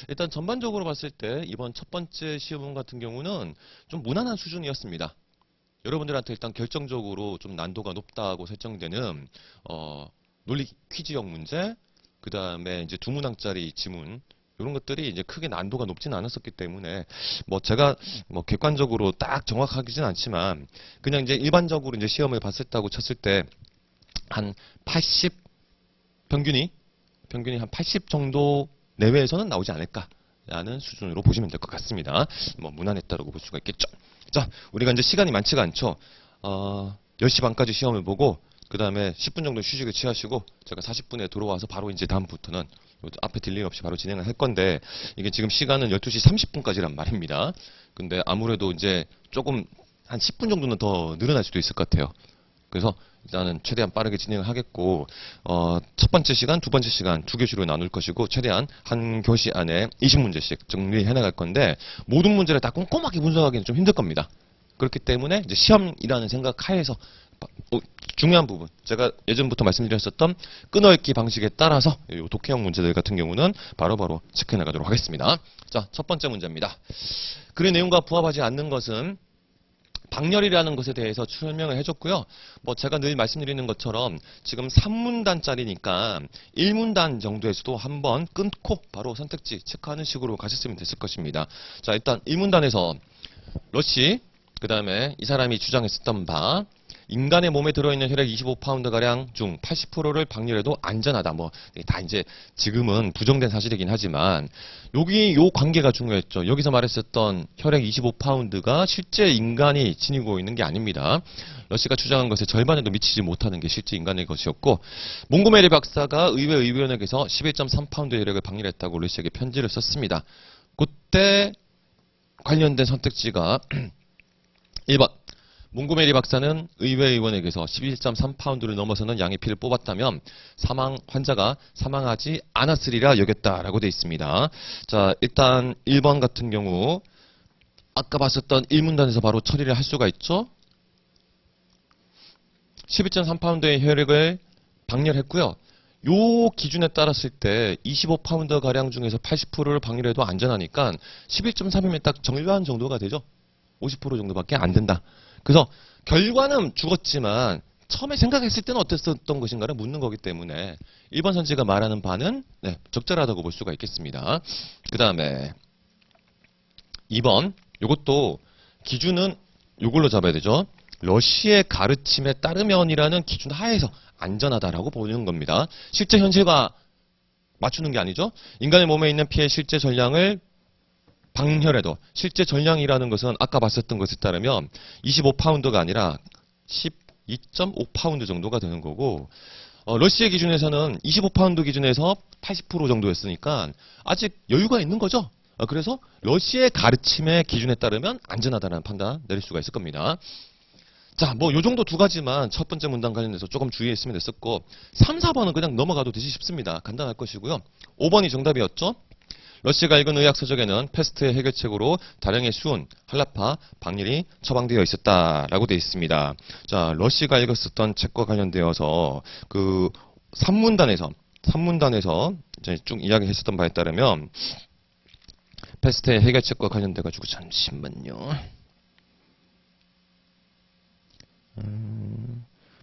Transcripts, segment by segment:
일단 전반적으로 봤을 때 이번 첫 번째 시험 같은 경우는 좀 무난한 수준이었습니다. 여러분들한테 일단 결정적으로 좀 난도가 높다고 설정되는 논리 퀴즈형 문제, 그 다음에 이제 두 문항짜리 지문 이런 것들이 이제 크게 난도가 높지는 않았었기 때문에 뭐 제가 뭐 객관적으로 딱 정확하지는 않지만 그냥 이제 일반적으로 이제 시험을 봤었다고 쳤을 때 한 80 평균이 한 80 정도 내외에서는 나오지 않을까라는 수준으로 보시면 될 것 같습니다. 뭐 무난했다라고 볼 수가 있겠죠. 자, 우리가 이제 시간이 많지가 않죠. 10시 반까지 시험을 보고 그 다음에 10분 정도 휴식을 취하시고 제가 40분에 들어와서 바로 이제 다음부터는 앞에 딜레이 없이 바로 진행을 할 건데 이게 지금 시간은 12시 30분까지란 말입니다. 근데 아무래도 이제 조금 한 10분 정도는 더 늘어날 수도 있을 것 같아요. 그래서 일단은 최대한 빠르게 진행을 하겠고 첫 번째 시간, 두 번째 시간 두 교시로 나눌 것이고 최대한 한 교시 안에 20문제씩 정리해 나갈 건데 모든 문제를 다 꼼꼼하게 분석하기는 좀 힘들 겁니다. 그렇기 때문에 이제 시험이라는 생각 하에서 중요한 부분 제가 예전부터 말씀드렸었던 끊어읽기 방식에 따라서 이 독해형 문제들 같은 경우는 바로바로 체크해 나가도록 하겠습니다. 자, 첫 번째 문제입니다. 글의 내용과 부합하지 않는 것은 방열이라는 것에 대해서 설명을 해줬고요. 뭐 제가 늘 말씀드리는 것처럼 지금 3문단짜리니까 1문단 정도에서도 한번 끊고 바로 선택지 체크하는 식으로 가셨으면 됐을 것입니다. 자, 일단 1문단에서 러시, 그 다음에 이 사람이 주장했었던 바 인간의 몸에 들어있는 혈액 25파운드가량 중 80%를 방열해도 안전하다. 뭐 다 이제 지금은 부정된 사실이긴 하지만 여기 요 관계가 중요했죠. 여기서 말했었던 혈액 25파운드가 실제 인간이 지니고 있는 게 아닙니다. 러시가 주장한 것의 절반에도 미치지 못하는 게 실제 인간의 것이었고 몽고메리 박사가 의회의원에게서 11.3파운드 혈액을 방열했다고 러시에게 편지를 썼습니다. 그때 관련된 선택지가 1번 몽고메리 박사는 의회의원에게서 11.3파운드를 넘어서는 양의 피를 뽑았다면 환자가 사망하지 않았으리라 여겼다라고 되어 있습니다. 자, 일단 1번 같은 경우 아까 봤었던 1문단에서 바로 처리를 할 수가 있죠. 11.3파운드의 혈액을 방열했고요. 요 기준에 따랐을 때 25파운드 가량 중에서 80%를 방열해도 안전하니까 11.3이면 딱 절반 정도가 되죠. 50% 정도밖에 안 된다. 그래서 결과는 죽었지만 처음에 생각했을 때는 어땠었던 것인가를 묻는 거기 때문에 1번 선지가 말하는 바는 적절하다고 볼 수가 있겠습니다. 그 다음에 2번 요것도 기준은 요걸로 잡아야 되죠. 러시의 가르침에 따르면이라는 기준 하에서 안전하다라고 보는 겁니다. 실제 현실과 맞추는 게 아니죠. 인간의 몸에 있는 피의 실제 전량을 방열해도 실제 전량이라는 것은 아까 봤었던 것에 따르면 25파운드가 아니라 12.5파운드 정도가 되는 거고 러시아 기준에서는 25파운드 기준에서 80% 정도였으니까 아직 여유가 있는 거죠. 그래서 러시아의 가르침의 기준에 따르면 안전하다는 판단 내릴 수가 있을 겁니다. 자, 뭐 요 정도 두 가지만 첫 번째 문단 관련해서 조금 주의했으면 됐었고 3, 4번은 그냥 넘어가도 되지 싶습니다. 간단할 것이고요. 5번이 정답이었죠. 러시가 읽은 의학 서적에는 패스트의 해결책으로 다량의 수은, 한라파, 박열이 처방되어 있었다라고 되어 있습니다. 자, 러시가 읽었었던 책과 관련되어서 그 3문단에서 이제 쭉 이야기했었던 바에 따르면 패스트의 해결책과 관련돼 가지고 잠시만요.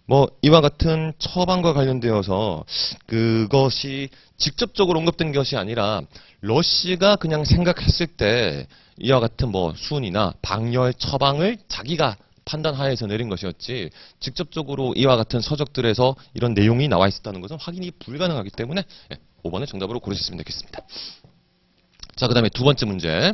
뭐 이와 같은 처방과 관련되어서 그것이 직접적으로 언급된 것이 아니라 러시가 그냥 생각했을 때 이와 같은 뭐 수은이나 방열 처방을 자기가 판단하에서 내린 것이었지 직접적으로 이와 같은 서적들에서 이런 내용이 나와 있었다는 것은 확인이 불가능하기 때문에 5번을 정답으로 고르셨으면 되겠습니다. 자, 그 다음에 두 번째 문제.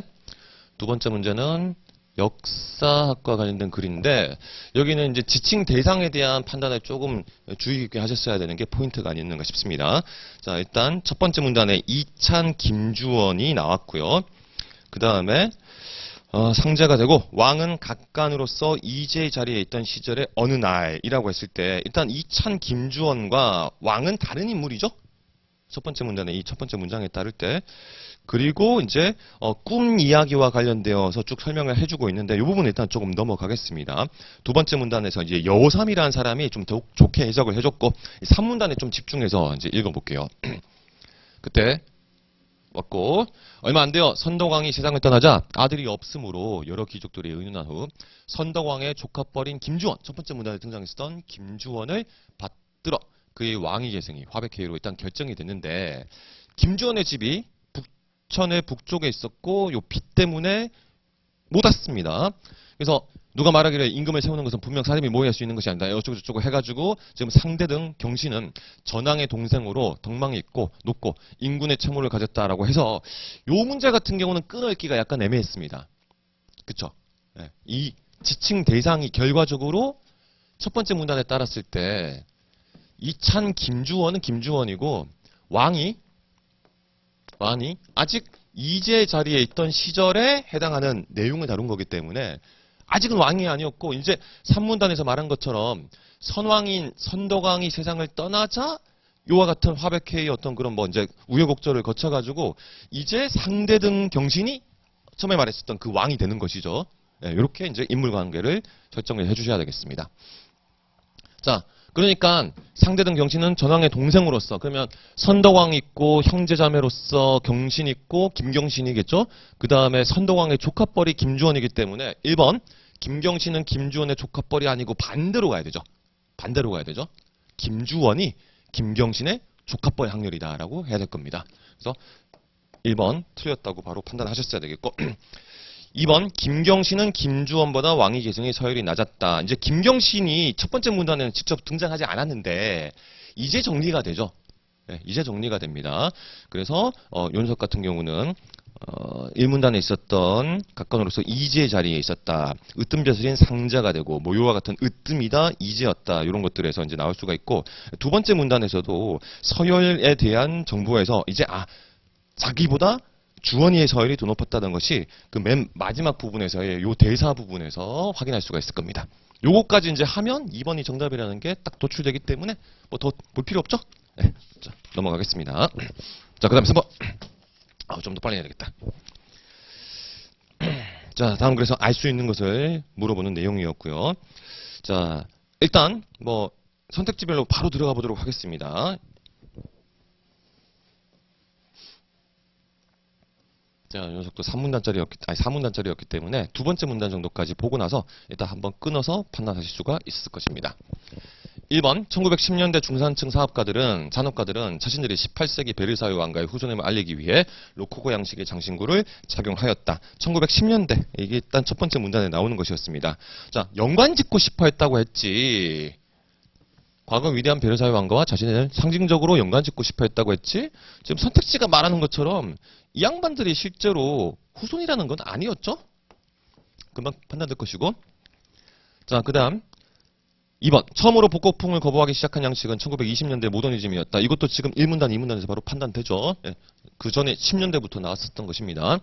두 번째 문제는 역사학과 관련된 글인데 여기는 이제 지칭 대상에 대한 판단을 조금 주의 깊게 하셨어야 되는 게 포인트가 아니었는가 싶습니다. 자, 일단 첫 번째 문단에 이찬 김주원이 나왔고요. 그 다음에 상제가 되고 왕은 각간으로서 이제 자리에 있던 시절의 어느 날이라고 했을 때 일단 이찬 김주원과 왕은 다른 인물이죠. 첫 번째 문단의 이 첫 번째 문장에 따를 때 그리고 이제 꿈 이야기와 관련되어서 쭉 설명을 해주고 있는데 이 부분 일단 조금 넘어가겠습니다. 두 번째 문단에서 이제 여호삼이라는 사람이 좀 더욱 좋게 해석을 해줬고 3문단에 좀 집중해서 이제 읽어볼게요. 그때 왔고, 얼마 안 돼요. 선덕왕이 세상을 떠나자 아들이 없으므로 여러 귀족들이 의논한 후 선덕왕의 조카뻘인 김주원, 첫 번째 문단에 등장했었던 김주원을 받들어 그의 왕위 계승이 화백회의로 일단 결정이 됐는데, 김주원의 집이 북천의 북쪽에 있었고 요 비 때문에 못 왔습니다. 그래서 누가 말하기를 임금을 세우는 것은 분명 사람이 모여야 할 수 있는 것이 아니다. 어쩌고 저쩌고 해가지고 지금 상대등 경신은 전왕의 동생으로 덕망이 있고 높고 인군의 채무를 가졌다라고 해서 요 문제 같은 경우는 끊어읽기가 약간 애매했습니다. 그쵸? 예, 이 지칭 대상이 결과적으로 첫 번째 문단에 따랐을 때 이찬 김주원은 김주원이고 왕이 아직 이제 자리에 있던 시절에 해당하는 내용을 다룬 거기 때문에 아직은 왕이 아니었고, 이제 산문단에서 말한 것처럼 선왕인 선덕왕이 세상을 떠나자 요와 같은 화백회의 어떤 그런 뭐 이제 우여곡절을 거쳐가지고 이제 상대등 경신이 처음에 말했었던 그 왕이 되는 것이죠. 네, 이렇게 이제 인물 관계를 설정을 해주셔야 되겠습니다. 자, 그러니까 상대등 경신은 전왕의 동생으로서, 그러면 선덕왕 있고 형제자매로서 경신 있고 김경신이겠죠. 그 다음에 선덕왕의 조카뻘이 김주원이기 때문에 1번 김경신은 김주원의 조카뻘이 아니고 반대로 가야 되죠. 반대로 가야 되죠. 김주원이 김경신의 조카뻘 확률이다라고 해야 될 겁니다. 그래서 1번 틀렸다고 바로 판단하셨어야 되겠고, 2번 김경신은 김주원보다 왕위 계승의 서열이 낮았다. 이제 김경신이 첫 번째 문단에는 직접 등장하지 않았는데 이제 정리가 되죠. 네, 이제 정리가 됩니다. 그래서 윤석 같은 경우는 1문단에 있었던 각건으로서 이지의 자리에 있었다. 으뜸벼슬인 상자가 되고 모요와 같은 으뜸이다, 이지였다. 이런 것들에서 이제 나올 수가 있고, 두 번째 문단에서도 서열에 대한 정보에서 이제 자기보다 주원이의 서열이 더 높았다는 것이 그 맨 마지막 부분에서의 요 대사 부분에서 확인할 수가 있을 겁니다. 요거까지 이제 하면 2번이 정답이라는 게 딱 도출되기 때문에 뭐 더 볼 필요 없죠? 네, 자, 넘어가겠습니다. 자, 그 다음에 3번. 좀 더 빨리 해야 되겠다. 자, 다음 그래서 알 수 있는 것을 물어보는 내용이었고요. 자, 일단 뭐 선택지별로 바로 들어가 보도록 하겠습니다. 자, 이 녀석도 4문단짜리였기 때문에 두 번째 문단 정도까지 보고 나서 일단 한번 끊어서 판단하실 수가 있을 것입니다. 1번 1910년대 중산층 잔업가들은 자신들이 18세기 베르사유 왕가의 후손임을 알리기 위해 로코코 양식의 장신구를 착용하였다. 1910년대 이게 일단 첫 번째 문단에 나오는 것이었습니다. 자, 연관 짓고 싶어 했다고 했지. 과거 위대한 베르사유 왕가와 자신을 상징적으로 연관 짓고 싶어 했다고 했지. 지금 선택지가 말하는 것처럼 이 양반들이 실제로 후손이라는 건 아니었죠? 금방 판단될 것이고. 자, 그 다음 2번 처음으로 복고풍을 거부하기 시작한 양식은 1920년대 모더니즘이었다. 이것도 지금 1문단, 2문단에서 바로 판단되죠. 예, 그 전에 10년대부터 나왔었던 것입니다.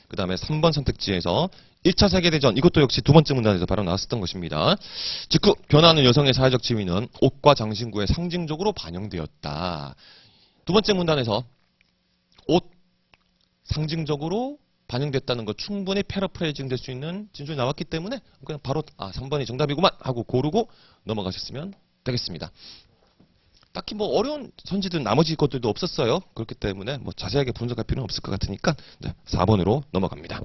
그 다음에 3번 선택지에서 1차 세계대전, 이것도 역시 두 번째 문단에서 바로 나왔었던 것입니다. 직후 변화하는 여성의 사회적 지위는 옷과 장신구에 상징적으로 반영되었다. 두 번째 문단에서 옷 상징적으로 반영됐다는 것 충분히 패러프레이징 될 수 있는 진술이 나왔기 때문에 그냥 바로 3번이 정답이구만 하고 고르고 넘어가셨으면 되겠습니다. 딱히 뭐 어려운 선지들 나머지 것들도 없었어요. 그렇기 때문에 뭐 자세하게 분석할 필요는 없을 것 같으니까 4번으로 넘어갑니다.